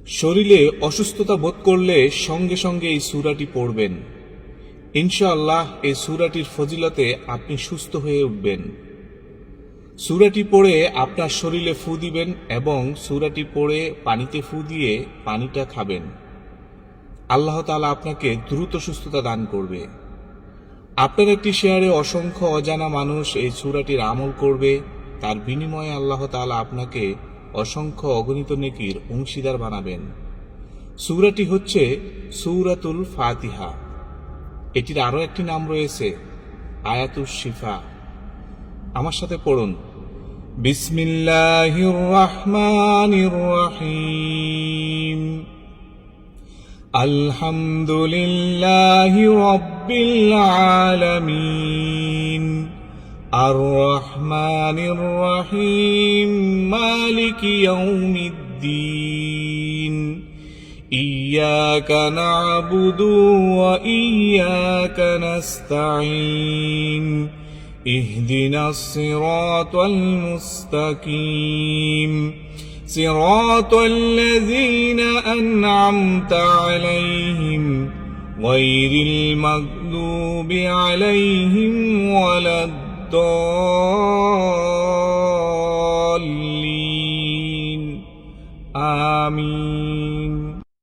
শরীরে অসুস্থতা বোধ করলে সঙ্গে সঙ্গে এই সূরাটি পড়বেন। ইনশাআল্লাহ এই সূরাটির ফজিলতে আপনি সুস্থ হয়ে উঠবেন। সূরাটি পড়ে আপনার শরীরে ফু দিবেন এবং সূরাটি পড়ে পানিতে ফু দিয়ে পানিটা খাবেন। আল্লাহ তাআলা আপনাকে দ্রুত সুস্থতা দান করবে। আপনার একটি শেয়ারে অসংখ্য অজানা মানুষ এই সূরাটির আমল করবে, তার বিনিময়ে আল্লাহ তাআলা আপনাকে অসংখ্য অগণিত নেকির অংশীদার বানাবেন। সূরাটি হচ্ছে সূরাতুল ফাতিহা। এটির আরো একটি নাম রয়েছে আয়াতুশ শিফা। আমার সাথে পড়ুন, বিসমিল্লাহির রহমানির রহিম। আলহামদুলিল্লাহি রাব্বিল আলামিন আর রহমানির রহিম মালিকি ইয়াউমিদ্দিন ইয়্যাকা না'বুদু ওয়া ইয়্যাকা নাস্তাঈন ইহদিনাস সিরাতাল মুস্তাকিম সিরাতাল লাযীনা আন'আমতা আলাইহিম গায়রিল মাগদুবি আলাইহিম ওয়ালাদ-দাল্লিন। আমিন।